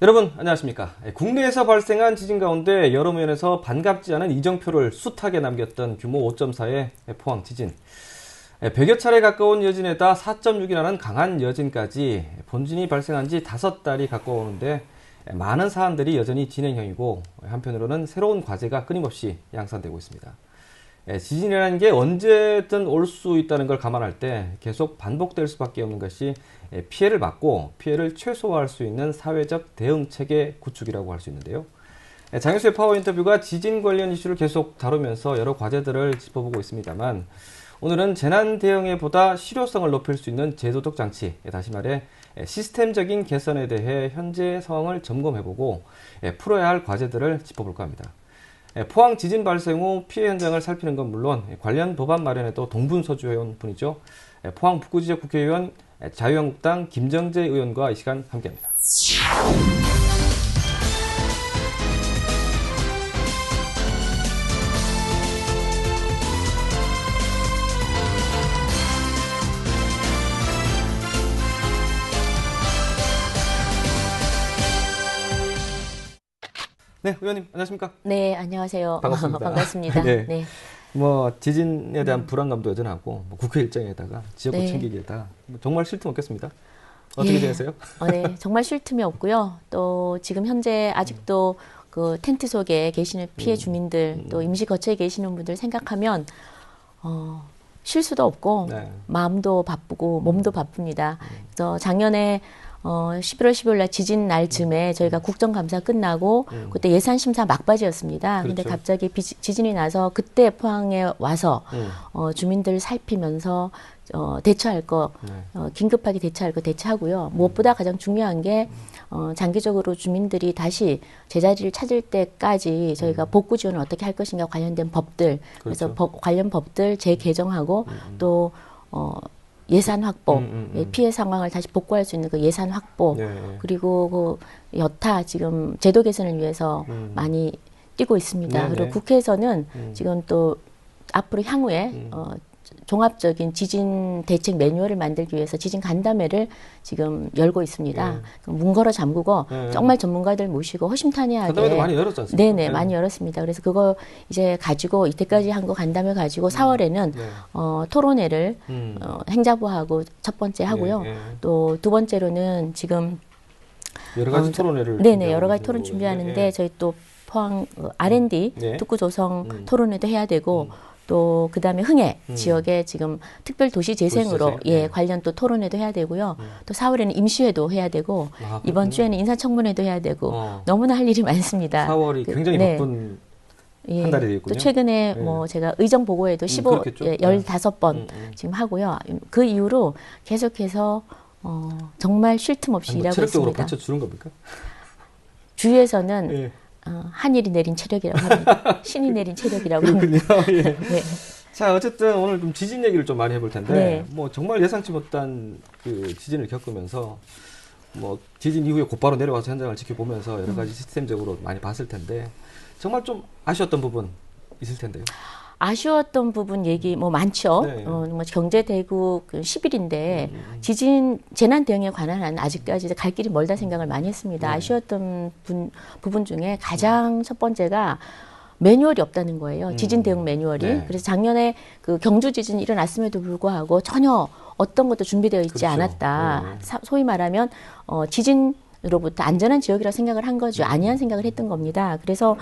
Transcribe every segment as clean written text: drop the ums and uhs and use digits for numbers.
여러분 안녕하십니까. 국내에서 발생한 지진 가운데 여러 면에서 반갑지 않은 이정표를 숱하게 남겼던 규모 5.4의 포항 지진. 100여 차례 가까운 여진에다 4.6이라는 강한 여진까지 본진이 발생한 지 5달이 가까우는데 많은 사안들이 여전히 진행형이고 한편으로는 새로운 과제가 끊임없이 양산되고 있습니다. 지진이라는 게 언제든 올 수 있다는 걸 감안할 때 계속 반복될 수밖에 없는 것이 피해를 막고 피해를 최소화할 수 있는 사회적 대응 체계 구축이라고 할 수 있는데요. 장효수의 파워 인터뷰가 지진 관련 이슈를 계속 다루면서 여러 과제들을 짚어보고 있습니다만 오늘은 재난 대응에 보다 실효성을 높일 수 있는 제도적 장치, 다시 말해 시스템적인 개선에 대해 현재 상황을 점검해보고 풀어야 할 과제들을 짚어볼까 합니다. 포항 지진 발생 후 피해 현장을 살피는 건 물론 관련 법안 마련에도 동분서주해온 분이죠. 포항 북구지역 국회의원 자유한국당 김정재 의원과 이 시간 함께합니다. 네, 의원님 안녕하십니까? 네, 안녕하세요. 반갑습니다. 반갑습니다. 네. 네. 뭐 지진에 대한 불안감도 여전하고 국회 일정에다가 지역구 네. 챙기기에다가 정말 쉴 틈 없겠습니다. 어떻게 지내세요? 네, 정말 쉴 틈이 없고요. 또 지금 현재 아직도 그 텐트 속에 계시는 피해 주민들, 또 임시 거처에 계시는 분들 생각하면 쉴 수도 없고 네. 마음도 바쁘고 몸도 바쁩니다. 그래서 작년에 11월 15일 날 지진 날 즈음에 저희가 국정감사 끝나고 그때 예산 심사 막바지였습니다. 그렇죠. 근데 갑자기 지진이 나서 그때 포항에 와서 주민들 살피면서 대처할 거 긴급하게 대처할 거 대처하고요. 무엇보다 가장 중요한 게 장기적으로 주민들이 다시 제자리를 찾을 때까지 저희가 복구 지원을 어떻게 할 것인가 관련된 법들 그렇죠. 그래서 관련 법들 재개정하고 또 예산 확보, 피해 상황을 다시 복구할 수 있는 그 예산 확보, 네. 그리고 그 여타 지금 제도 개선을 위해서 많이 뛰고 있습니다. 네네. 그리고 국회에서는 지금 또 앞으로 향후에 종합적인 지진 대책 매뉴얼을 만들기 위해서 지진 간담회를 지금 열고 있습니다. 문 걸어 잠그고 정말 전문가들 모시고 허심탄회하게 간담회도 많이 열었지 않습니까? 네네, 많이 열었습니다. 그래서 그거 이제 가지고 이때까지 한 거 간담회 가지고 4월에는 토론회를 행자부하고 첫 번째 하고요. 또 두 번째로는 지금 여러 가지 토론회를 네네, 여러 가지 토론 준비하는데 저희 또 포항 R&D 특구 조성 토론회도 해야 되고 또 그다음에 흥해 지역에 지금 특별 도시 재생으로 관련 또 토론회도 해야 되고요. 또 4월에는 임시회도 해야 되고 이번 주에는 인사청문회도 해야 되고 너무나 할 일이 많습니다. 4월이 굉장히 바쁜 한 달이 되겠군요. 또 최근에 뭐 제가 의정 보고회도 15번 지금 하고요. 그 이후로 계속해서 정말 쉴 틈 없이 일하고 체력적으로 있습니다. 받쳐주는 겁니까? 주위에서는 하늘이 내린 체력이라고 합니다. 신이 내린 체력이라고 그렇군요. 합니다. 예. 네. 자, 어쨌든 오늘 좀 지진 얘기를 좀 많이 해볼 텐데, 네. 뭐 정말 예상치 못한 그 지진을 겪으면서, 뭐 지진 이후에 곧바로 내려와서 현장을 지켜보면서 여러 가지 시스템적으로 많이 봤을 텐데, 정말 좀 아쉬웠던 부분 있을 텐데요. 아쉬웠던 부분 얘기 뭐 많죠. 네. 뭐 경제대국 10일인데 지진 재난 대응에 관한 한 아직까지 갈 길이 멀다 생각을 많이 했습니다. 아쉬웠던 부분 중에 가장 첫 번째가 매뉴얼이 없다는 거예요. 지진 대응 매뉴얼이. 네. 그래서 작년에 그 경주 지진이 일어났음에도 불구하고 전혀 어떤 것도 준비되어 있지 그렇죠. 않았다. 소위 말하면 지진으로부터 안전한 지역이라고 생각을 한 거죠. 아니한 생각을 했던 겁니다. 그래서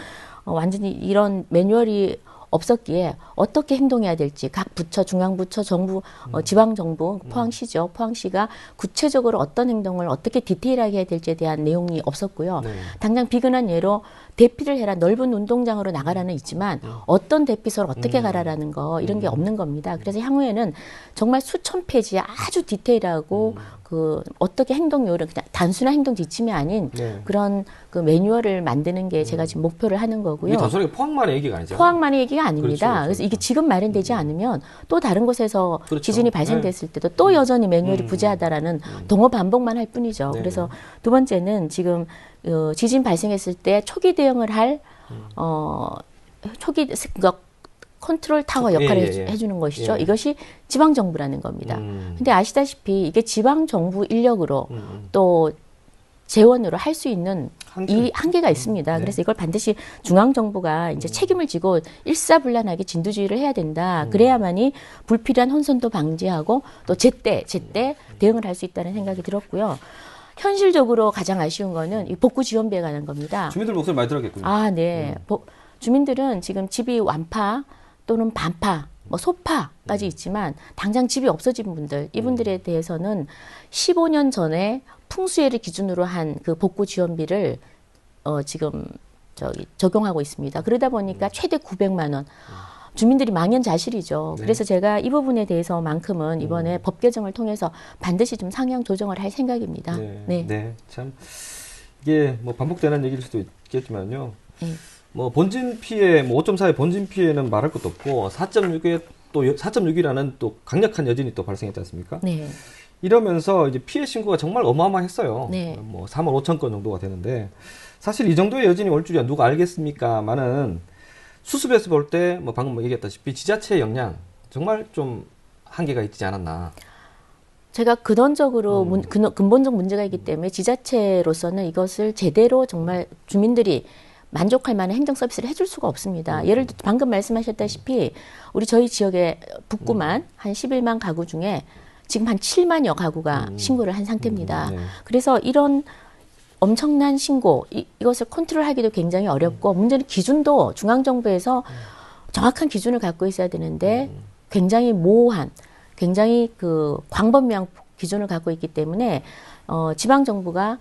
완전히 이런 매뉴얼이 없었기에 어떻게 행동해야 될지 각 부처, 중앙부처, 정부, 지방정부, 포항시죠. 포항시가 구체적으로 어떤 행동을 어떻게 디테일하게 해야 될지에 대한 내용이 없었고요. 네. 당장 비근한 예로 대피를 해라, 넓은 운동장으로 나가라는 있지만 어떤 대피소를 어떻게 가라라는 거 이런 게 없는 겁니다. 그래서 향후에는 정말 수천 페이지의 아주 디테일하고 그 어떻게 행동 요령, 그냥 단순한 행동 지침이 아닌 그런 그 매뉴얼을 만드는 게 제가 지금 목표를 하는 거고요. 이게 단순히 포항만의 얘기가 아니죠. 포항만의 얘기가 아닙니다. 그렇죠. 그래서 이게 지금 마련되지 않으면 또 다른 곳에서 그렇죠. 지진이 발생됐을 때도 또 여전히 매뉴얼이 부재하다라는 동어 반복만 할 뿐이죠. 그래서 두 번째는 지금 지진 발생했을 때 초기 대응을 할 그러니까 컨트롤 타워 역할을 해주는 것이죠. 이것이 지방정부라는 겁니다. 근데 아시다시피 이게 지방정부 인력으로 또 재원으로 할 수 있는 이 한계가 네. 있습니다. 그래서 이걸 반드시 중앙정부가 이제 책임을 지고 일사불란하게 진두지휘를 해야 된다. 그래야만이 불필요한 혼선도 방지하고 또 제때 대응을 할 수 있다는 생각이 들었고요. 현실적으로 가장 아쉬운 거는 이 복구 지원비에 관한 겁니다. 주민들 목소리 많이 들었겠군요. 아, 네. 주민들은 지금 집이 완파 또는 반파, 뭐 소파까지 있지만 당장 집이 없어진 분들, 이분들에 대해서는 15년 전에 풍수해를 기준으로 한 그 복구 지원비를 지금 적용하고 있습니다. 그러다 보니까 최대 900만 원. 주민들이 망연자실이죠. 네. 그래서 제가 이 부분에 대해서만큼은 이번에 법 개정을 통해서 반드시 좀 상향 조정을 할 생각입니다. 네. 참 이게 뭐 반복되는 얘기일 수도 있겠지만요. 네. 뭐 본진 피해, 뭐 5.4의 본진 피해는 말할 것도 없고 4.6에 또 4.6이라는 또 강력한 여진이 또 발생했지 않습니까? 네. 이러면서 이제 피해 신고가 정말 어마어마했어요. 네. 뭐 3만 5천 건 정도가 되는데 사실 이 정도의 여진이 올 줄이야 누가 알겠습니까만은 수습에서 볼 때 뭐 방금 얘기했다시피 지자체의 역량 정말 좀 한계가 있지 않았나. 제가 근원적으로 근본적 문제가 있기 때문에 지자체로서는 이것을 제대로 정말 주민들이 만족할 만한 행정 서비스를 해줄 수가 없습니다. 예를 들어 방금 말씀하셨다시피 저희 지역의 북구만 한 11만 가구 중에 지금 한 7만여 가구가 신고를 한 상태입니다. 네. 그래서 이런 엄청난 신고 이것을 컨트롤하기도 굉장히 어렵고 문제는 기준도 중앙정부에서 정확한 기준을 갖고 있어야 되는데 굉장히 모호한 굉장히 그 광범위한 기준을 갖고 있기 때문에 지방정부가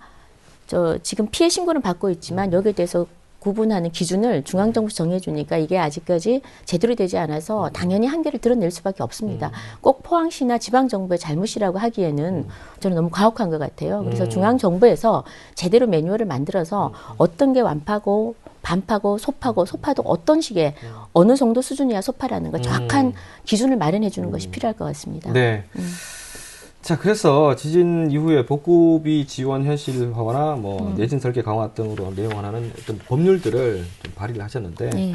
지금 피해 신고는 받고 있지만 여기에 대해서 구분하는 기준을 중앙정부에서 정해주니까 이게 아직까지 제대로 되지 않아서 당연히 한계를 드러낼 수밖에 없습니다. 꼭 포항시나 지방정부의 잘못이라고 하기에는 저는 너무 가혹한 것 같아요. 그래서 중앙정부에서 제대로 매뉴얼을 만들어서 어떤 게 완파고 반파고 소파도 어떤 식의 어느 정도 수준이야 소파라는 거 정확한 기준을 마련해 주는 것이 필요할 것 같습니다. 네. 자, 그래서 지진 이후에 복구비 지원 현실화나 뭐 내진 설계 강화 등으로 내용하는 어떤 법률들을 좀 발의를 하셨는데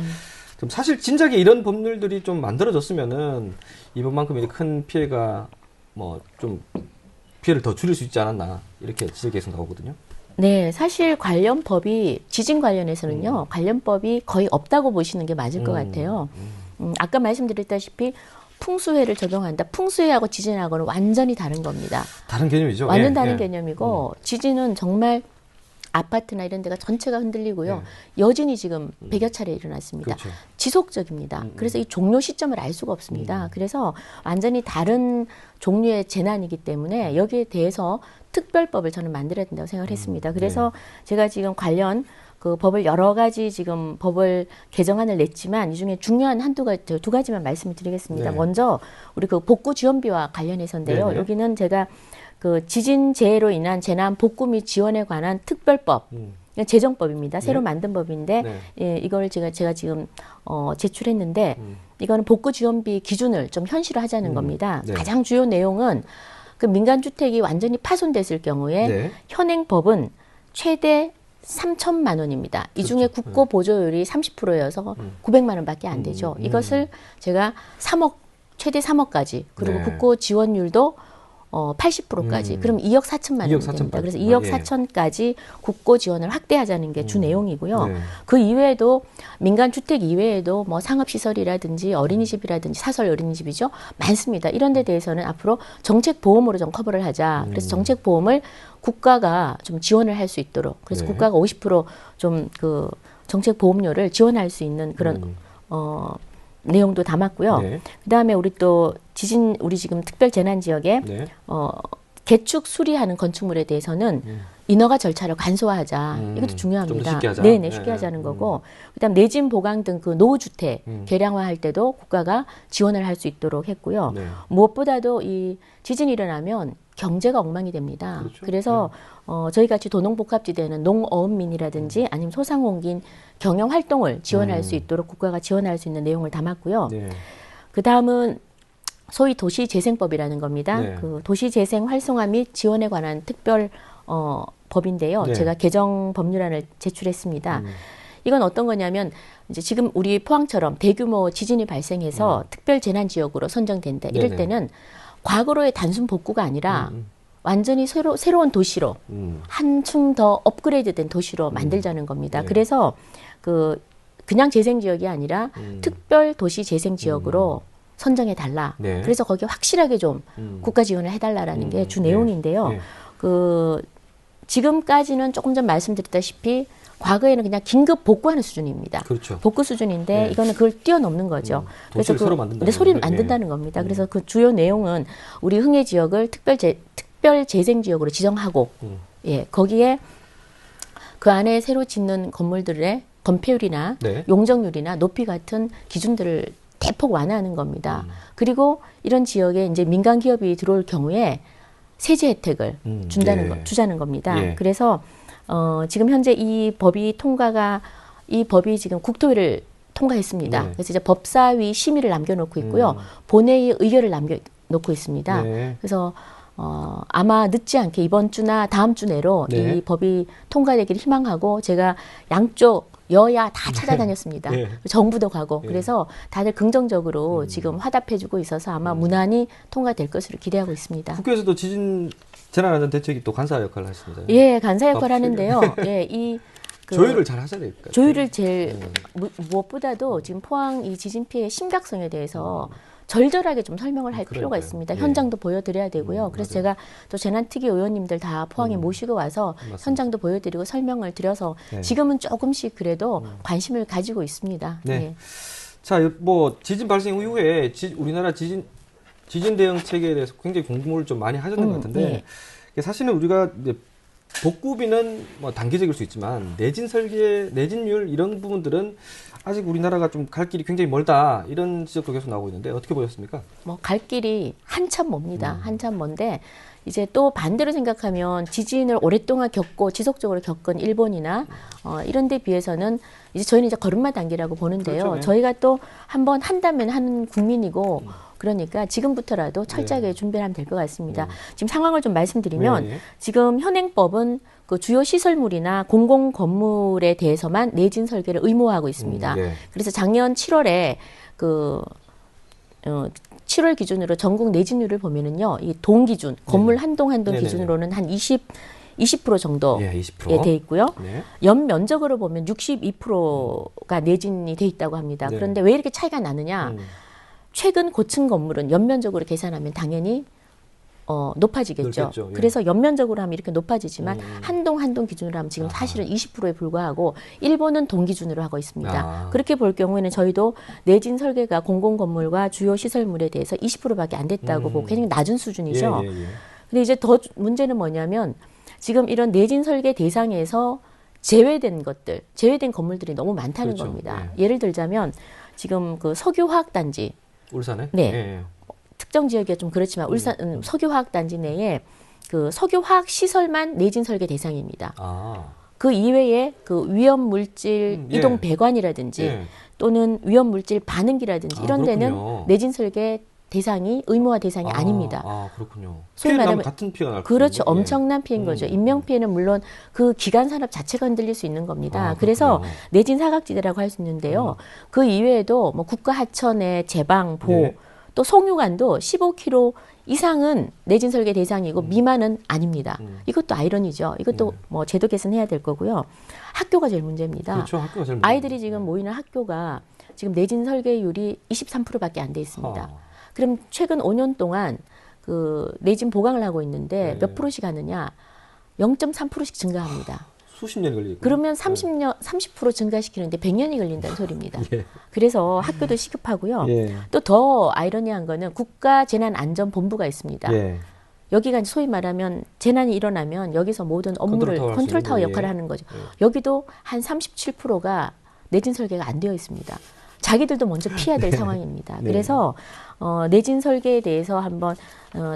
좀 사실 진작에 이런 법률들이 좀 만들어졌으면은 이번만큼 이제 큰 피해가 뭐 좀 피해를 더 줄일 수 있지 않았나 이렇게 지적해서 나오거든요. 네, 사실 관련 법이 지진 관련해서는요, 관련 법이 거의 없다고 보시는 게 맞을 것 같아요. 아까 말씀드렸다시피 풍수해를 적용한다. 풍수해하고 지진하고는 완전히 다른 겁니다. 다른 개념이죠. 완전 다른 개념이고 지진은 정말 아파트나 이런 데가 전체가 흔들리고요. 여진이 지금 100여 차례 일어났습니다. 그렇죠. 지속적입니다. 그래서 이 종료 시점을 알 수가 없습니다. 그래서 완전히 다른 종류의 재난이기 때문에 여기에 대해서 특별법을 저는 만들어야 된다고 생각을 했습니다. 그래서 제가 지금 관련 그 법을 여러 가지 지금 법을 개정안을 냈지만 이 중에 중요한 두 가지만 말씀을 드리겠습니다. 네. 먼저 우리 그 복구 지원비와 관련해서인데요. 네네. 여기는 제가 그 지진 재해로 인한 재난 복구 및 지원에 관한 특별법 이건 제정법입니다. 새로 네. 만든 법인데 네. 예, 이걸 제가 지금 제출했는데 이거는 복구 지원비 기준을 좀 현실화하자는 겁니다. 네. 가장 주요 내용은 그 민간 주택이 완전히 파손됐을 경우에 네. 현행 법은 최대 3천만 원입니다. 이 중에 그렇죠. 국고 보조율이 30%여서 900만 원밖에 안 되죠. 이것을 제가 3억 최대 3억까지 그리고 네. 국고 지원율도 80%까지. 그럼 2억 4천만 원이 2억 4천 됩니다. 그래서 까지. 2억 예. 4천까지 국고 지원을 확대하자는 게 주 내용이고요. 네. 그 이외에도 민간 주택 이외에도 뭐 상업시설이라든지 어린이집이라든지 사설 어린이집이죠. 많습니다. 이런 데 대해서는 앞으로 정책 보험으로 좀 커버를 하자. 그래서 정책 보험을 국가가 좀 지원을 할 수 있도록. 그래서 네. 국가가 50% 그 정책 보험료를 지원할 수 있는 그런 내용도 담았고요. 네. 그다음에 우리 지금 특별 재난 지역에 네. 개축 수리하는 건축물에 대해서는 인허가 절차를 간소화하자. 이것도 중요합니다. 좀더 쉽게 하자. 네네, 쉽게 네. 하자는 거고. 그다음 내진 보강 등 그 노후주택 개량화할 때도 국가가 지원을 할 수 있도록 했고요. 네. 무엇보다도 이 지진이 일어나면 경제가 엉망이 됩니다. 그렇죠. 그래서 저희 같이 도농복합지대는 농어업민이라든지 아니면 소상공인 경영 활동을 지원할 수 있도록 국가가 지원할 수 있는 내용을 담았고요. 네. 그 다음은 소위 도시재생법이라는 겁니다. 네. 그 도시재생 활성화 및 지원에 관한 특별 법인데요. 네. 제가 개정 법률안을 제출했습니다. 이건 어떤 거냐면 이제 지금 우리 포항처럼 대규모 지진이 발생해서 특별 재난 지역으로 선정된다. 이럴 네네. 때는 과거로의 단순 복구가 아니라 완전히 새로운 도시로 한층 더 업그레이드된 도시로 만들자는 겁니다. 네. 그래서 그냥 재생 지역이 아니라 특별 도시 재생 지역으로 선정해 달라. 네. 그래서 거기에 확실하게 좀 국가 지원을 해달라라는 게 주 내용인데요. 네. 지금까지는 조금 전 말씀드렸다시피 과거에는 그냥 긴급 복구하는 수준입니다. 그렇죠. 복구 수준인데 네. 이거는 그걸 뛰어넘는 거죠. 도시를 새로 만든다는 근데 소리를 거죠. 만든다는 겁니다. 그래서 그 주요 내용은 우리 흥해 지역을 특별 재생 지역으로 지정하고 예, 거기에 그 안에 새로 짓는 건물들의 건폐율이나 네. 용적률이나 높이 같은 기준들을 대폭 완화하는 겁니다. 그리고 이런 지역에 이제 민간 기업이 들어올 경우에 세제 혜택을 주자는 겁니다. 예. 그래서 지금 현재 이 법이 지금 국토위를 통과했습니다. 네. 그래서 이제 법사위 심의를 남겨놓고 있고요. 본회의 의결을 남겨놓고 있습니다. 네. 그래서 아마 늦지 않게 이번 주나 다음 주 내로 네. 이 법이 통과되기를 희망하고 제가 양쪽 여야 다 찾아다녔습니다. 네. 정부도 가고 네. 그래서 다들 긍정적으로 지금 화답해주고 있어서 아마 무난히 통과될 것으로 기대하고 있습니다. 국회에서도 지진 재난안전 대책이 또 간사 역할을 하십니다. 예, 간사 역할 하는데요. 예, 조율을 잘 하셔야 될 것 같아요. 조율을 제일 무엇보다도 지금 포항 이 지진 피해의 심각성에 대해서 절절하게 좀 설명을 할 필요가 그러니까요. 있습니다. 예. 현장도 보여드려야 되고요. 그래서 맞아요. 제가 또 재난특위 의원님들 다 포항에 모시고 와서 맞습니다. 현장도 보여드리고 설명을 드려서 네. 지금은 조금씩 그래도 관심을 가지고 있습니다. 네. 예. 자, 뭐 지진 발생 이후에 우리나라 지진 대응 체계에 대해서 굉장히 공부를 좀 많이 하셨는 것 같은데 사실은 우리가 이제 복구비는 뭐 단기적일 수 있지만 내진 설계, 내진율 이런 부분들은 아직 우리나라가 좀 갈 길이 굉장히 멀다 이런 지적도 계속 나오고 있는데 어떻게 보셨습니까? 뭐 갈 길이 한참 멉니다. 한참 먼데 이제 또 반대로 생각하면 지진을 오랫동안 지속적으로 겪은 일본이나 이런 데 비해서는 이제 저희는 이제 걸음마 단계라고 보는데요. 그렇죠, 네. 저희가 또 한번 한다면 하는 국민이고 그러니까 지금부터라도 철저하게 준비를 하면 될 것 같습니다. 지금 상황을 좀 말씀드리면 네. 지금 현행법은 그 주요 시설물이나 공공 건물에 대해서만 내진 설계를 의무화하고 있습니다. 네. 그래서 작년 7월에 7월 기준으로 전국 내진율을 보면은요, 이 동 기준, 건물 한 동 한 동 네네. 기준으로는 한 20% 정도에 예, 20%. 돼 있고요. 네. 연 면적으로 보면 62%가 내진이 돼 있다고 합니다. 네. 그런데 왜 이렇게 차이가 나느냐? 최근 고층 건물은 연면적으로 계산하면 당연히 높아지겠죠. 넓겠죠. 예. 그래서 연면적으로 하면 이렇게 높아지지만 한 동 한 동 기준으로 하면 지금 사실은 20%에 불과하고 일본은 동 기준으로 하고 있습니다. 그렇게 볼 경우에는 저희도 내진 설계가 공공 건물과 주요 시설물에 대해서 20%밖에 안 됐다고 보고 굉장히 낮은 수준이죠. 예. 근데 이제 더 문제는 뭐냐면 지금 이런 내진 설계 대상에서 제외된 건물들이 너무 많다는 그렇죠. 겁니다. 예를 들자면 지금 그 석유화학단지 울산에? 네. 예. 특정 지역이 좀 그렇지만 울산 석유화학단지 내에 그 석유화학 시설만 내진 설계 대상입니다. 그 이외에 그 위험 물질 예. 이동 배관이라든지 예. 또는 위험 물질 반응기라든지 이런 데는 그렇군요. 내진 설계 대상이 의무화 대상이 아닙니다. 그렇군요. 소위 피해를 나면 말하면 같은 피해가 날 그렇죠. 거군요. 예. 엄청난 피해인 거죠. 인명 피해는 물론 그 기간 산업 자체가 흔들릴 수 있는 겁니다. 그렇군요. 그래서 내진 사각지대라고 할 수 있는데요. 그 이외에도 뭐 국가 하천의 제방, 보, 네. 또 송유관도 15km 이상은 내진 설계 대상이고 미만은 아닙니다. 이것도 아이러니죠. 이것도 뭐 제도 개선해야 될 거고요. 학교가 제일 문제입니다. 그렇죠. 학교가 제일 아이들이 지금 모이는 학교가 지금 내진 설계율이 23%밖에 안 돼 있습니다. 그럼 최근 5년 동안 그 내진 보강을 하고 있는데 몇 프로씩 하느냐? 0.3%씩 증가합니다. 수십 년이 걸리고. 그러면 30% 증가시키는데 100년이 걸린다는 소리입니다. 예. 그래서 학교도 시급하고요. 예. 또 더 아이러니한 거는 국가재난안전본부가 있습니다. 예. 여기가 이제 소위 말하면 재난이 일어나면 여기서 모든 업무를 컨트롤 타워 할수 컨트롤 타워 있는 역할을 예. 하는 거죠. 여기도 한 37%가 내진 설계가 안 되어 있습니다. 자기들도 먼저 피해야 될 상황입니다. 네. 그래서 내진 설계에 대해서 한번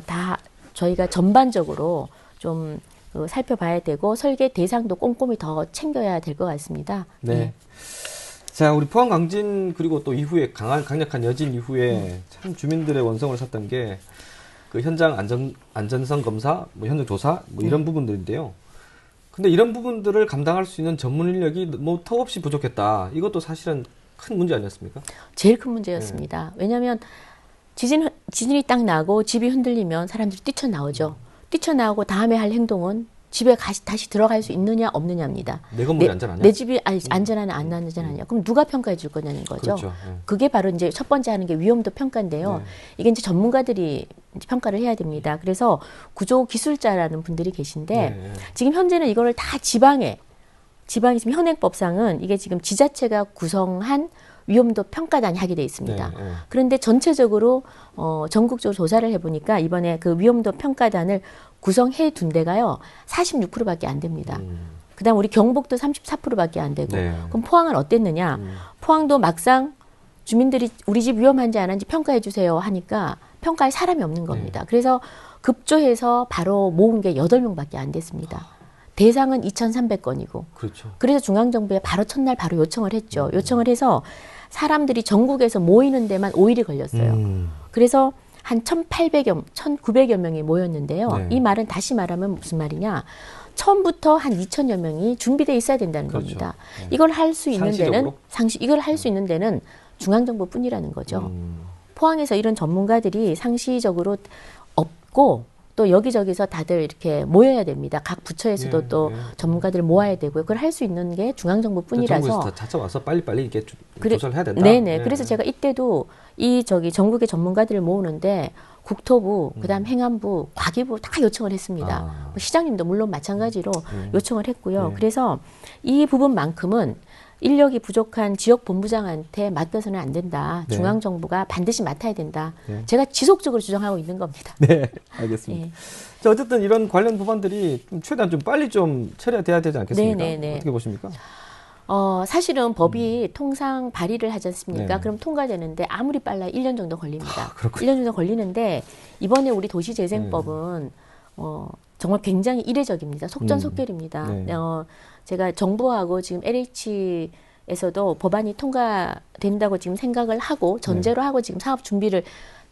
다 저희가 전반적으로 좀 살펴봐야 되고 설계 대상도 꼼꼼히 더 챙겨야 될 것 같습니다. 네. 예. 자, 우리 포항 강진 그리고 또 이후에 강력한 여진 이후에 참 주민들의 원성을 샀던 게 그 현장 안전성 검사, 뭐 현장 조사 뭐 이런 부분들인데요. 근데 이런 부분들을 감당할 수 있는 전문 인력이 뭐 턱없이 부족했다. 이것도 사실은 큰 문제 아니었습니까? 제일 큰 문제였습니다. 왜냐하면 지진이 딱 나고 집이 흔들리면 사람들이 뛰쳐나오죠. 뛰쳐나오고 다음에 할 행동은 집에 다시 들어갈 수 있느냐 없느냐입니다. 내 건물이 안전하냐? 내 집이 안전하냐 안 안전하냐. 그럼 누가 평가해 줄 거냐는 거죠. 그렇죠. 네. 그게 바로 이제 첫 번째 하는 게 위험도 평가인데요. 네. 이게 이제 전문가들이 이제 평가를 해야 됩니다. 그래서 구조 기술자라는 분들이 계신데 네. 지금 현재는 이거를 다 지방이 지금 현행법상은 이게 지금 지자체가 구성한 위험도 평가단이 하게 돼 있습니다. 네, 네. 그런데 전체적으로 전국적으로 조사를 해보니까 이번에 그 위험도 평가단을 구성해 둔 데가요 46%밖에 안 됩니다. 그다음 우리 경북도 34%밖에 안 되고 네. 그럼 포항은 어땠느냐? 포항도 막상 주민들이 우리 집 위험한지 안 한지 평가해 주세요 하니까 평가할 사람이 없는 겁니다. 그래서 급조해서 바로 모은 게 8명밖에 안 됐습니다. 대상은 2,300건이고. 그렇죠. 그래서 중앙정부에 바로 첫날 바로 요청을 했죠. 요청을 해서 사람들이 전국에서 모이는 데만 5일이 걸렸어요. 그래서 한 1,800여, 1,900여 명이 모였는데요. 네. 이 말은 다시 말하면 무슨 말이냐. 처음부터 한 2,000여 명이 준비되어 있어야 된다는 그렇죠. 겁니다. 네. 이걸 할 수 있는 데는 상시적으로? 이걸 할 수 있는 데는 중앙정부뿐이라는 거죠. 포항에서 이런 전문가들이 상시적으로 없고 또 여기저기서 다들 이렇게 모여야 됩니다. 각 부처에서도 또 전문가들을 모아야 되고요. 그걸 할 수 있는 게 중앙정부뿐이라서. 정부에서 다 찾아와서 빨리빨리 이게 그래, 조사를 해야 된다. 네네. 그래서 제가 이때도 전국의 전문가들을 모으는데 국토부, 그다음 행안부, 과기부 다 요청을 했습니다. 뭐 시장님도 물론 마찬가지로 요청을 했고요. 그래서 이 부분만큼은 인력이 부족한 지역 본부장한테 맡겨서는 안 된다. 네. 중앙정부가 반드시 맡아야 된다. 네. 제가 지속적으로 주장하고 있는 겁니다. 네, 알겠습니다. 예. 자, 어쨌든 이런 관련 법안들이 좀 최대한 좀 빨리 좀 처리돼야 되지 않겠습니까? 네네네. 어떻게 보십니까? 사실은 법이 통상 발의를 하지 않습니까? 네. 그럼 통과되는데 아무리 빨라야 1년 정도 걸립니다. 그렇군요. 1년 정도 걸리는데 이번에 우리 도시재생법은 정말 굉장히 이례적입니다. 속전속결입니다. 네. 제가 정부하고 지금 LH에서도 법안이 통과된다고 지금 생각을 하고 전제로 하고 지금 사업 준비를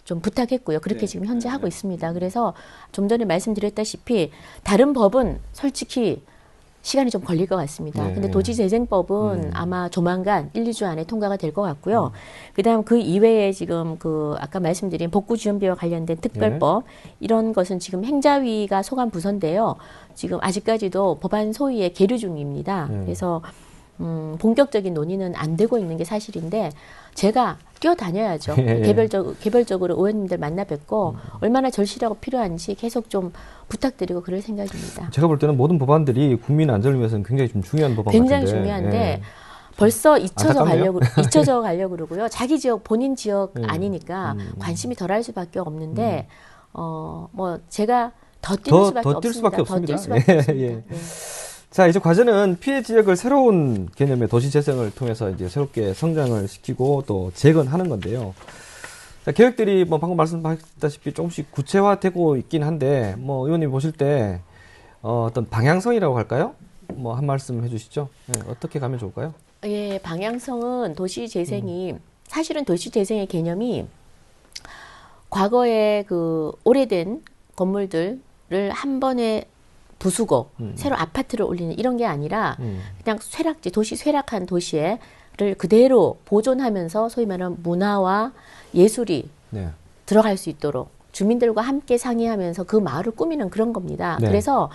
좀 부탁했고요. 그렇게 지금 현재 하고 있습니다. 그래서 좀 전에 말씀드렸다시피 다른 법은 솔직히 시간이 좀 걸릴 것 같습니다. 네. 근데 도시재생법은 아마 조만간 1, 2주 안에 통과가 될 것 같고요. 그다음 그 이외에 지금 아까 말씀드린 복구지원비와 관련된 특별법 이런 것은 지금 행자위가 소관 부서인데요. 지금 아직까지도 법안 소위에 계류 중입니다. 그래서 본격적인 논의는 안 되고 있는 게 사실인데 제가 뛰어다녀야죠. 개별적으로 의원님들 만나 뵙고 얼마나 절실하고 필요한지 계속 좀 부탁드리고 그럴 생각입니다. 제가 볼 때는 모든 법안들이 국민 안전을 위해서는 굉장히 좀 중요한 법안 굉장히 같은데. 중요한데 벌써 잊혀져 안타깝네요. 가려고 그러고요. 자기 지역, 본인 지역 아니니까 관심이 덜할 수밖에 없는데 뭐 제가 더 뛰는 수밖에 더 뛸 수밖에 없습니다. 더 뛸 없습니다. 수밖에 예, 없습니다. 예. 네. 자, 이제 과제는 피해 지역을 새로운 개념의 도시 재생을 통해서 이제 새롭게 성장을 시키고 또 재건하는 건데요. 자, 계획들이 뭐 방금 말씀하셨다시피 조금씩 구체화되고 있긴 한데 뭐 의원님 보실 때 어떤 방향성이라고 할까요? 뭐 한 말씀 해주시죠. 네, 어떻게 가면 좋을까요? 예, 방향성은 도시 재생이 사실은 도시 재생의 개념이 과거에 그 오래된 건물들을 한 번에 부수고 새로 아파트를 올리는 이런 게 아니라 그냥 도시 쇠락한 도시를 그대로 보존하면서 소위 말하는 문화와 예술이 네. 들어갈 수 있도록 주민들과 함께 상의하면서 그 마을을 꾸미는 그런 겁니다. 네. 그래서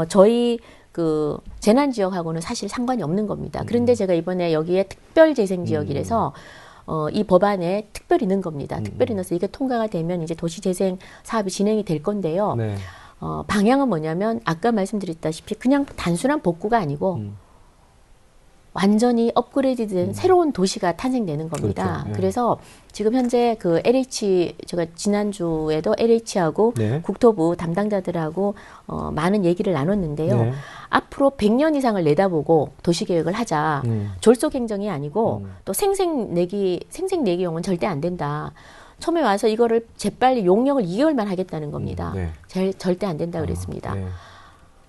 저희 그 재난 지역하고는 사실 상관이 없는 겁니다. 그런데 제가 이번에 여기에 특별 재생 지역이라서 이 법안에 특별히 넣은 겁니다. 특별히 넣어서 이게 통과가 되면 이제 도시 재생 사업이 진행이 될 건데요. 네. 방향은 뭐냐면 아까 말씀드렸다시피 그냥 단순한 복구가 아니고 완전히 업그레이드된 새로운 도시가 탄생되는 겁니다. 그렇죠. 예. 그래서 지금 현재 그 LH 제가 지난주에도 LH하고 네. 국토부 담당자들하고 많은 얘기를 나눴는데요. 네. 앞으로 100년 이상을 내다보고 도시계획을 하자. 졸속행정이 아니고 또 생생내기용은 절대 안 된다. 처음에 와서 이거를 재빨리 용역을 2개월만 하겠다는 겁니다. 네. 절대 안 된다 그랬습니다. 네.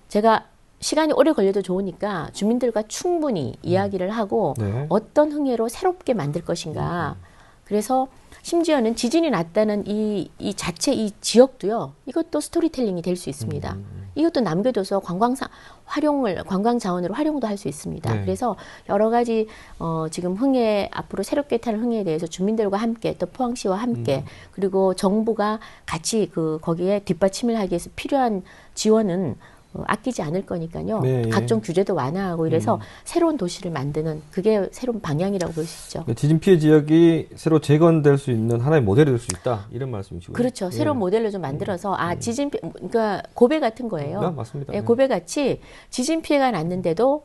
제가 시간이 오래 걸려도 좋으니까 주민들과 충분히 이야기를 하고 네. 어떤 흥해로 새롭게 만들 것인가. 그래서 심지어는 지진이 났다는 이 자체 이 지역도요. 이것도 스토리텔링이 될 수 있습니다. 이것도 남겨둬서 관광 자원으로 활용도 할 수 있습니다. 네. 그래서 여러 가지 지금 앞으로 새롭게 타는 흥해에 대해서 주민들과 함께 또 포항시와 함께 그리고 정부가 같이 거기에 뒷받침을 하기 위해서 필요한 지원은 아끼지 않을 거니까요. 네, 각종 규제도 완화하고 이래서 새로운 도시를 만드는 그게 새로운 방향이라고 볼 수 있죠. 지진 피해 지역이 새로 재건될 수 있는 하나의 모델이 될 수 있다 이런 말씀이시고요. 그렇죠. 예. 새로운 모델로 좀 만들어서 그러니까 고베 같은 거예요. 네, 맞습니다. 예, 고베 같이 지진 피해가 났는데도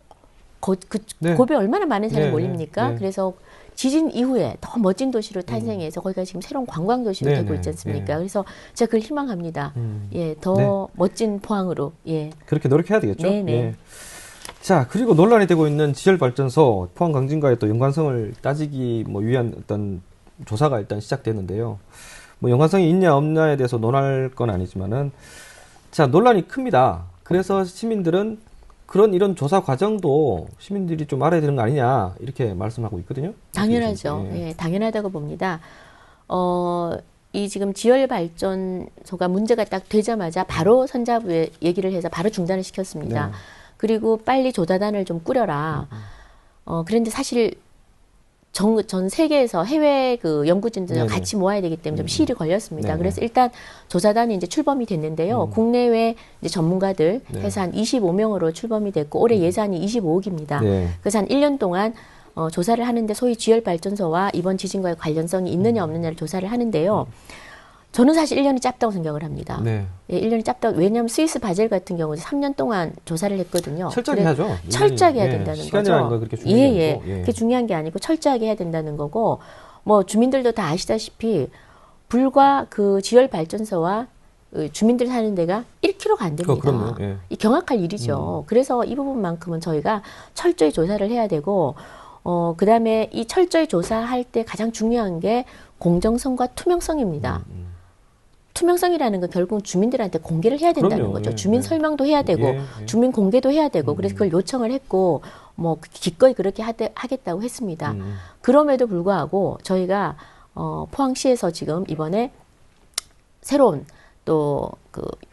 네. 고베 얼마나 많은 사람이 네, 몰립니까? 네. 그래서 지진 이후에 더 멋진 도시로 탄생해서 거기가 지금 새로운 관광 도시로 네, 되고 네, 있지 않습니까? 네. 그래서 제가 그걸 희망합니다. 예, 더 네. 멋진 포항으로. 예. 그렇게 노력해야 되겠죠. 네, 네. 예. 자, 그리고 논란이 되고 있는 지열발전소 포항 강진과의 또 연관성을 따지기 위한 어떤 조사가 일단 시작됐는데요. 연관성이 있냐 없냐에 대해서 논할 건 아니지만은 자, 논란이 큽니다. 그래서 시민들은 이런 조사 과정도 시민들이 좀 알아야 되는 거 아니냐 이렇게 말씀하고 있거든요. 당연하죠. 예. 예, 당연하다고 봅니다. 이 지금 지열발전소가 문제가 딱 되자마자 바로 선자부에 얘기를 해서 바로 중단을 시켰습니다. 네. 그리고 빨리 조사단을 좀 꾸려라. 그런데 사실 전 세계에서 해외 연구진들과 네네. 같이 모아야 되기 때문에 좀 시일이 걸렸습니다. 네네. 그래서 일단 조사단이 이제 출범이 됐는데요. 국내외 이제 전문가들 네. 해서 한 25명으로 출범이 됐고 올해 예산이 25억입니다. 네. 그래서 한 1년 동안 조사를 하는데 소위 지열발전소와 이번 지진과의 관련성이 있느냐 없느냐를 조사를 하는데요. 저는 사실 1년이 짧다고 생각을 합니다. 네. 예, 1년이 짧다고. 왜냐하면 스위스 바젤 같은 경우는 3년 동안 조사를 했거든요. 철저하게 해야죠. 철저하게 해야 된다는 시간이라는 거죠. 건 그렇게 중요한 게 예. 아니고. 예. 그게 중요한 게 아니고 철저하게 해야 된다는 거고 주민들도 다 아시다시피 불과 그 지열발전소와 주민들 사는 데가 1km가 안 됩니다. 그럼요. 예. 이 경악할 일이죠. 그래서 이 부분만큼은 저희가 철저히 조사를 해야 되고 그다음에 이 철저히 조사할 때 가장 중요한 게 공정성과 투명성입니다. 투명성이라는 건 결국 주민들한테 공개를 해야 된다는 그럼요. 거죠. 예, 주민 예. 설명도 해야 되고 예. 주민 공개도 해야 되고 그래서 그걸 요청을 했고 기꺼이 그렇게 하겠다고 했습니다. 그럼에도 불구하고 저희가 포항시에서 지금 이번에 새로운 또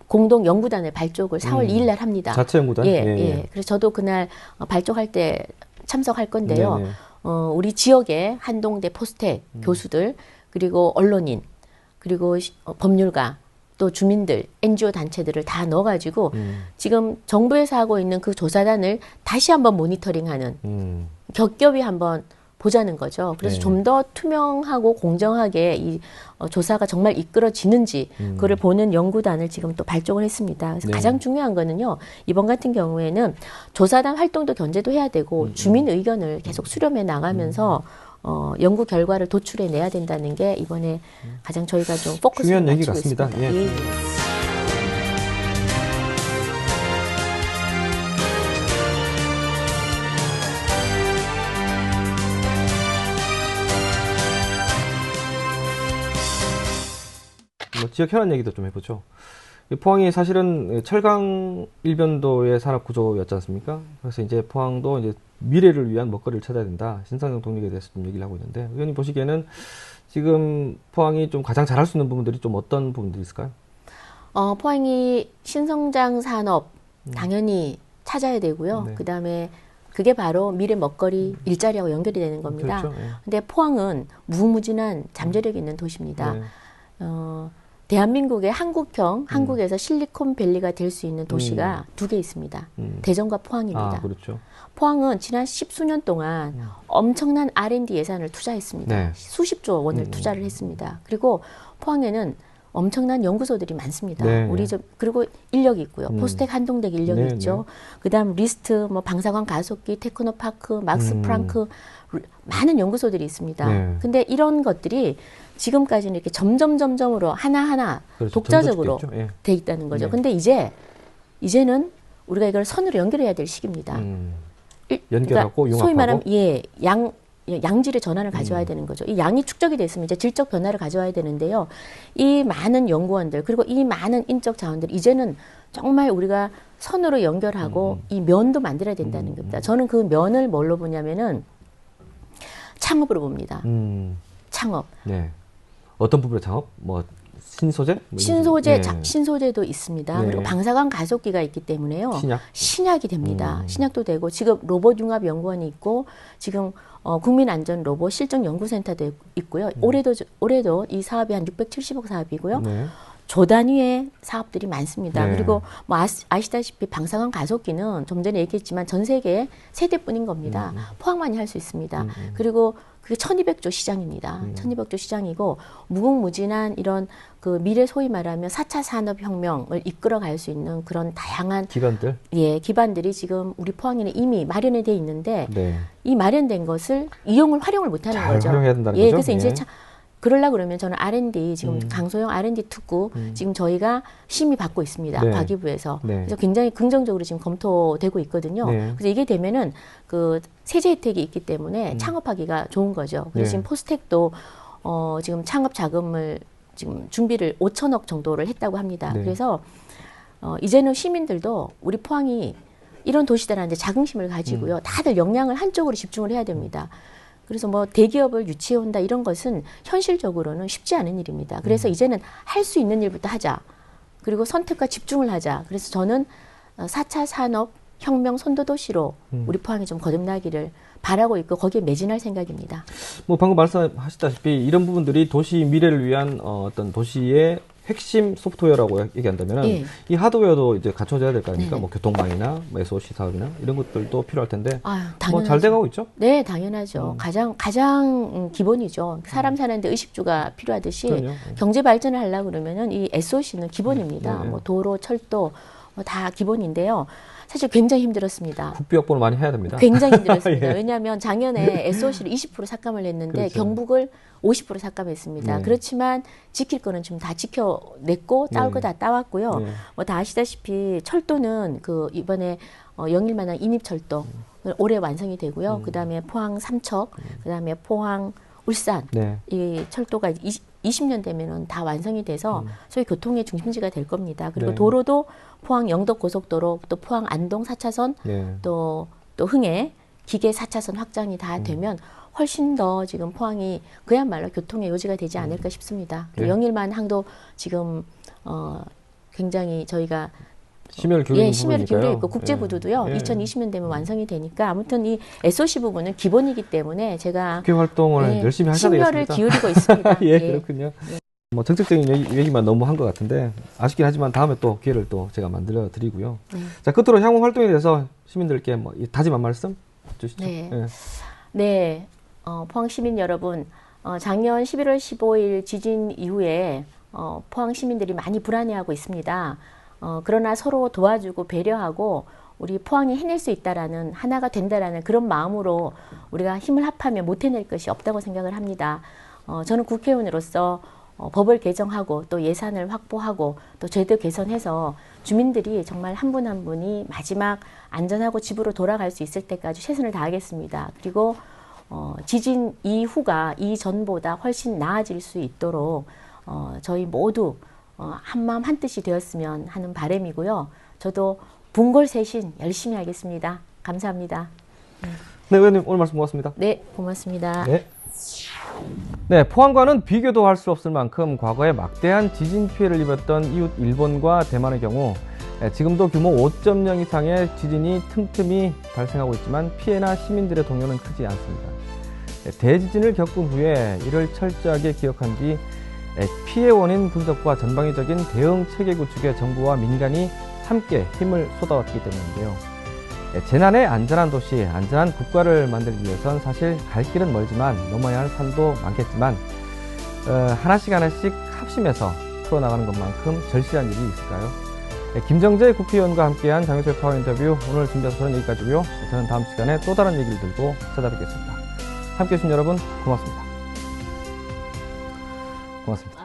공동 연구단을 발족을 4월 2일 날 합니다. 자체 연구단. 예. 그래서 저도 그날 발족할 때 참석할 건데요. 네네. 우리 지역의 한동대 포스텍 교수들 그리고 언론인 그리고 법률가 또 주민들 NGO 단체들을 다 넣어가지고 지금 정부에서 하고 있는 그 조사단을 다시 한번 모니터링하는 겹겹이 한번 보자는 거죠. 그래서 네. 좀 더 투명하고 공정하게 이 조사가 정말 이끌어지는지 그걸 보는 연구단을 지금 또 발족을 했습니다. 그래서 네. 가장 중요한 거는요. 이번 같은 경우에는 조사단 활동도 견제도 해야 되고 주민 의견을 계속 수렴해 나가면서 연구 결과를 도출해 내야 된다는 게 이번에 가장 저희가 좀 포커스를 중요한 얘기 맞추고 같습니다. 있습니다. 예. 예. 지역 현안 얘기도 좀 해보죠. 포항이 사실은 철강 일변도의 산업 구조였지 않습니까? 그래서 이제 포항도 이제 미래를 위한 먹거리를 찾아야 된다. 신산업 동력에 대해서 좀 얘기를 하고 있는데, 의원님 보시기에는 지금 포항이 좀 가장 잘할 수 있는 부분들이 좀 어떤 부분들이 있을까요? 포항이 신성장 산업 당연히 찾아야 되고요. 네. 그다음에 그게 바로 미래 먹거리 일자리하고 연결이 되는 겁니다. 그렇죠. 예. 근데 포항은 무궁무진한 잠재력이 있는 도시입니다. 네. 대한민국의 한국에서 실리콘밸리가 될 수 있는 도시가 두 개 있습니다. 대전과 포항입니다. 아, 그렇죠. 포항은 지난 10수년 동안 엄청난 R&D 예산을 투자했습니다. 네. 수십조 원을 투자를 했습니다. 그리고 포항에는 엄청난 연구소들이 많습니다. 네, 우리 네. 그리고 인력이 있고요. 포스텍 한동대기 인력이 네, 있죠. 그다음 리스트, 방사광 가속기, 테크노파크, 막스 프랑크 많은 연구소들이 있습니다. 네. 근데 이런 것들이 지금까지는 이렇게 점점점점으로 하나하나 그렇죠. 독자적으로 전도축돼 있죠. 예. 돼 있다는 거죠. 네. 근데 이제는 우리가 이걸 선으로 연결해야 될 시기입니다. 연결하고 그러니까 소위 융합하고. 말하면 양질의 전환을 가져와야 되는 거죠. 이 양이 축적이 됐으면 이제 질적 변화를 가져와야 되는데요. 이 많은 연구원들 그리고 이 많은 인적 자원들 이제는 정말 우리가 선으로 연결하고 이 면도 만들어야 된다는 겁니다. 저는 그 면을 뭘로 보냐면은 창업으로 봅니다. 창업. 네. 어떤 부분의 창업? 신소재? 뭐 이런 신소재, 식으로. 예. 신소재도 있습니다. 네. 그리고 방사광 가속기가 있기 때문에요. 신약? 신약이 됩니다. 신약도 되고 지금 로봇융합연구원이 있고 지금 국민안전로봇 실증연구센터도 있고요. 올해도 이 사업이 한 670억 사업이고요. 네. 조 단위의 사업들이 많습니다. 네. 그리고 뭐 아시다시피 방사광 가속기는 좀 전에 얘기했지만 전 세계 세 대뿐인 겁니다. 포항만이 할 수 있습니다. 그리고 그게 1200조 시장입니다. 1200조 시장이고 무궁무진한 이런 그 미래 소위 말하면 4차 산업혁명을 이끌어갈 수 있는 그런 다양한 기관들? 예, 기반들이 지금 우리 포항에는 이미 마련이 돼 있는데 네. 이 마련된 것을 활용을 못하는 잘 거죠. 활용해야 된다는 예, 거죠? 그래서 이제 예. 그러려고 그러면 저는 R&D 지금 강소형 R&D 특구 지금 저희가 심의 받고 있습니다. 네. 과기부에서. 네. 그래서 굉장히 긍정적으로 지금 검토되고 있거든요. 네. 그래서 이게 되면은 그 세제 혜택이 있기 때문에 창업하기가 좋은 거죠. 그래서 네. 지금 포스텍도 지금 창업 자금을 지금 준비를 5천억 정도를 했다고 합니다. 네. 그래서 이제는 시민들도 우리 포항이 이런 도시다라는 자긍심을 가지고요. 다들 역량을 한쪽으로 집중을 해야 됩니다. 그래서 뭐 대기업을 유치해온다 이런 것은 현실적으로는 쉽지 않은 일입니다. 그래서 이제는 할 수 있는 일부터 하자. 그리고 선택과 집중을 하자. 그래서 저는 4차 산업 혁명 선도도시로 우리 포항이 좀 거듭나기를 바라고 있고 거기에 매진할 생각입니다. 뭐 방금 말씀하셨다시피 이런 부분들이 도시 미래를 위한 어떤 도시의 핵심 소프트웨어라고 얘기한다면 예. 이 하드웨어도 이제 갖춰져야 될 거 아닙니까? 네네. 뭐 교통망이나 뭐 SOC 사업이나 이런 것들도 필요할 텐데 아유, 뭐 당연하죠. 잘 돼가고 있죠? 네, 당연하죠. 가장 기본이죠. 사람 사는데 의식주가 필요하듯이 그럼요. 경제 발전을 하려고 그러면은 이 SOC는 기본입니다. 네. 뭐 도로, 철도 뭐 다 기본인데요. 사실 굉장히 힘들었습니다. 국비 확보를 많이 해야 됩니다. 굉장히 힘들었습니다. 예. 왜냐하면 작년에 SOC를 20% 삭감을 했는데 그렇죠. 경북을 50% 삭감했습니다. 네. 그렇지만 지킬 거는 좀 다 지켜냈고 따올 네. 거 다 따왔고요. 네. 뭐 다 아시다시피 철도는 그 이번에 영일만한 인입철도 올해 완성이 되고요. 그다음에 포항 삼척, 그다음에 포항 울산 네. 이 철도가 20년 되면은 다 완성이 돼서 소위 교통의 중심지가 될 겁니다. 그리고 네. 도로도 포항 영덕 고속도로, 또 포항 안동 4차선, 네. 또 흥해 기계 4차선 확장이 다 되면 훨씬 더 지금 포항이 그야말로 교통의 요지가 되지 않을까 싶습니다. 그리고 네. 영일만 항도 지금 굉장히 저희가 심혈을 기울이는 심혈을 기울여 부분이니까요. 있고 국제부도도요. 예. 2020년 되면 완성이 되니까 아무튼 이 SOC 부분은 기본이기 때문에 제가 국회 활동을 예, 열심히 하셔야 심혈을 되겠습니다. 기울이고 있습니다. 예, 예. 그렇군요. 뭐 정책적인 얘기만 너무 한 것 같은데 아쉽긴 하지만 다음에 또 기회를 또 제가 만들어 드리고요. 자, 끝으로 향후 활동에 대해서 시민들께 뭐 다짐 한 말씀 주시죠. 네. 예. 네, 포항 시민 여러분, 작년 11월 15일 지진 이후에 포항 시민들이 많이 불안해하고 있습니다. 그러나 서로 도와주고 배려하고 우리 포항이 해낼 수 있다라는 하나가 된다라는 그런 마음으로 우리가 힘을 합하면 못 해낼 것이 없다고 생각을 합니다. 저는 국회의원으로서 법을 개정하고 또 예산을 확보하고 또 제도 개선해서 주민들이 정말 한 분 한 분이 마지막 안전하고 집으로 돌아갈 수 있을 때까지 최선을 다하겠습니다. 그리고 지진 이후가 이전보다 훨씬 나아질 수 있도록 저희 모두 한마음 한뜻이 되었으면 하는 바람이고요. 저도 분골쇄신 열심히 하겠습니다. 감사합니다. 네, 의원님 오늘 말씀 고맙습니다. 네, 고맙습니다. 네. 네, 포항과는 비교도 할 수 없을 만큼 과거에 막대한 지진 피해를 입었던 이웃 일본과 대만의 경우 지금도 규모 5.0 이상의 지진이 틈틈이 발생하고 있지만 피해나 시민들의 동요는 크지 않습니다. 대지진을 겪은 후에 이를 철저하게 기억한 뒤 피해 원인 분석과 전방위적인 대응 체계 구축에 정부와 민간이 함께 힘을 쏟아왔기 때문인데요. 재난의 안전한 도시, 안전한 국가를 만들기 위해선 사실 갈 길은 멀지만 넘어야 할 산도 많겠지만 하나씩 합심해서 풀어나가는 것만큼 절실한 일이 있을까요? 김정재 국회의원과 함께한 장윤철 파워 인터뷰 오늘 준비한 소는 여기까지고요. 저는 다음 시간에 또 다른 얘기를 들고 찾아뵙겠습니다. 함께해 주신 여러분 고맙습니다. 고맙습니다.